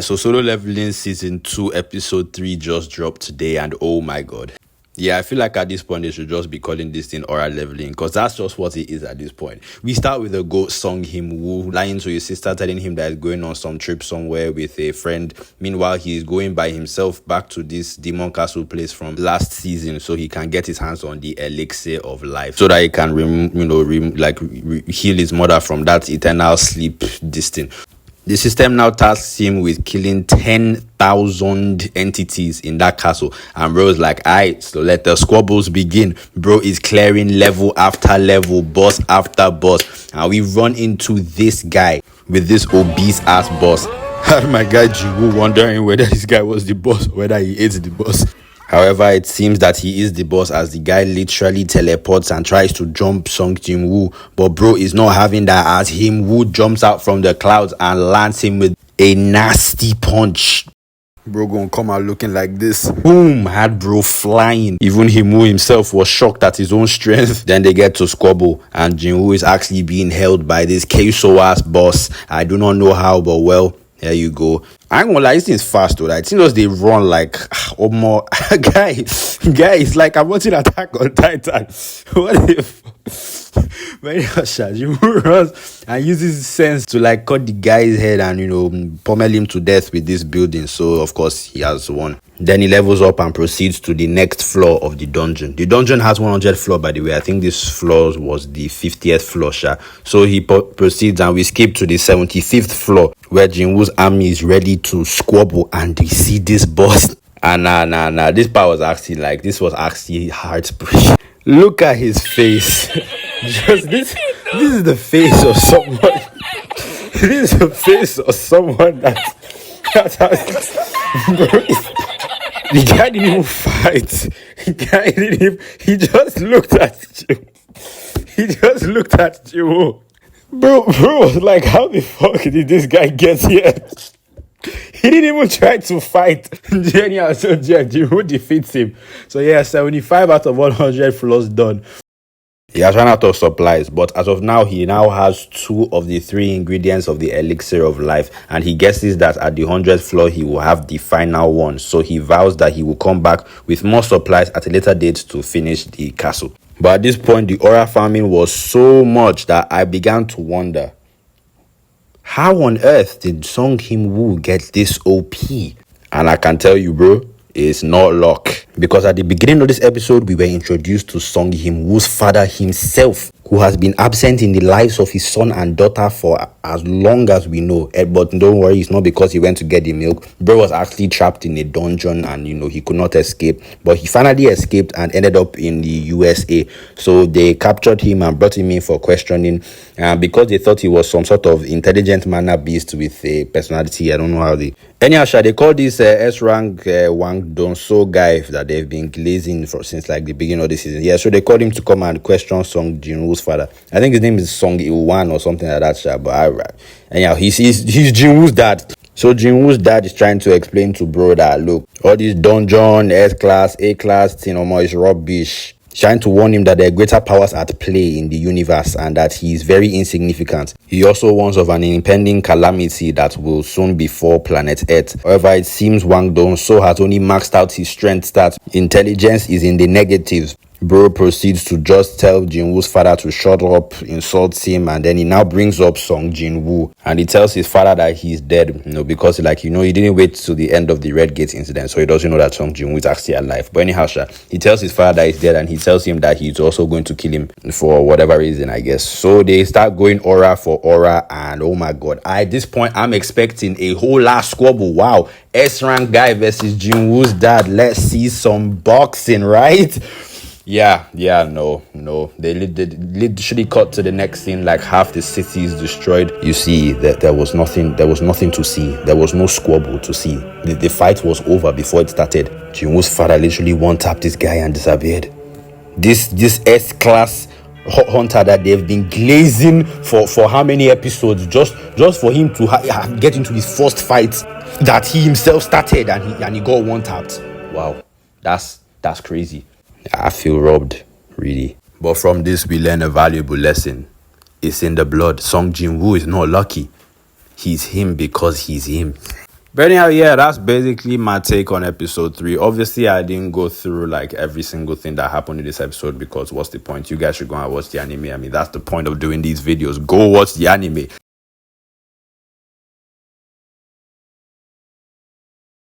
So Solo Leveling Season 2 Episode 3 just dropped today, and oh my god. Yeah, I feel like at this point they should just be calling this thing oral leveling, because that's just what it is at this point. We start with the goat Sung Jin-woo lying to his sister, telling him that he's going on some trip somewhere with a friend. Meanwhile, he's going by himself back to this demon castle place from last season so he can get his hands on the elixir of life, so that he can heal his mother from that eternal sleep thing. The system now tasks him with killing 10,000 entities in that castle. And bro's like, alright, so let the squabbles begin. Bro is clearing level after level, boss after boss. And we run into this guy with this obese ass boss. And my guy Jin-woo wondering whether this guy was the boss or whether he is the boss. However, it seems that he is the boss, as the guy literally teleports and tries to jump Sung Jin-woo, but bro is not having that, as Him-woo jumps out from the clouds and lands him with a nasty punch. Bro gonna come out looking like this. Boom! Had bro flying. Even Him-woo himself was shocked at his own strength. Then they get to squabble, and Jin-woo is actually being held by this Keiso ass boss. I do not know how, but well, there you go. I ain't gonna lie, this thing's fast though. Like, it seems they run like more guys, like I'm watching Attack on Titan. What if very you runs and uses his sense to like cut the guy's head and pummel him to death with this building. So of course he has won. Then he levels up and proceeds to the next floor of the dungeon. The dungeon has 100 floor, by the way. I think this floor was the 50th floor, So he proceeds, and we skip to the 75th floor, where Jin-woo's army is ready to squabble, and we see this boss. And nah. This part was actually heartbreaking. Look at his face. Just this is the face of someone. This is the face of someone that has. The guy didn't even fight. He just looked at you. He just looked at you. Bro was like, how the fuck did this guy get here? He didn't even try to fight. Genial, so Jin-woo defeats him. So yeah, 75 out of 100 floors done. He has run out of supplies, but as of now, he now has 2 of the 3 ingredients of the elixir of life, and he guesses that at the 100th floor, he will have the final one. So he vows that he will come back with more supplies at a later date to finish the castle. But at this point, the aura farming was so much that I began to wonder, how on earth did Sung Jin-woo get this OP? And I can tell you, bro, it's not luck. Because at the beginning of this episode, we were introduced to Sung Jin-woo's father himself, who has been absent in the lives of his son and daughter for as long as we know. But don't worry, it's not because he went to get the milk. Bro was actually trapped in a dungeon and, he could not escape. But he finally escaped and ended up in the USA. So they captured him and brought him in for questioning. Because they thought he was some sort of intelligent manner beast with a personality. I don't know how they... Anyhow, they call this S-rank Wang Dong-so guy that they've been glazing since like the beginning of the season. Yeah, so they called him to come and question Sung Jin-woo's father. I think his name is Sung Il-wan or something like that. But alright. Anyhow, he's Jin-woo's dad. So Jin-woo's dad is trying to explain to bro that, look, all this dungeon, S-class, A-class thing is rubbish. Trying to warn him that there are greater powers at play in the universe and that he is very insignificant. He also warns of an impending calamity that will soon befall planet Earth. However, it seems Wang Dong-so has only maxed out his strength stats. Intelligence is in the negatives. Bro proceeds to just tell Jin-woo's father to shut up, insults him, and then he now brings up Sung Jin-woo. And he tells his father that he's dead, because he didn't wait till the end of the Red Gate incident, so he doesn't know that Sung Jin-woo is actually alive. But anyhow, he tells his father that he's dead, and he tells him that he's also going to kill him for whatever reason, I guess. So they start going aura for aura, and oh my god, at this point, I'm expecting a whole last squabble. Wow, S-rank guy versus Jin-woo's dad. Let's see some boxing, right? Yeah, no. They literally cut to the next scene, like half the city is destroyed. You see that there was nothing to see. There was no squabble to see. The fight was over before it started. Jin-woo's father literally one-tapped this guy and disappeared. This S-class hunter that they've been glazing for how many episodes, just for him to get into his first fight that he himself started, and he got one-tapped. Wow, that's crazy. I feel robbed, really. But from this, we learn a valuable lesson. It's in the blood. Sung Jin-woo is not lucky. He's him because he's him. But anyhow, yeah, that's basically my take on episode 3. Obviously, I didn't go through like every single thing that happened in this episode because what's the point? You guys should go and watch the anime. I mean, that's the point of doing these videos. Go watch the anime.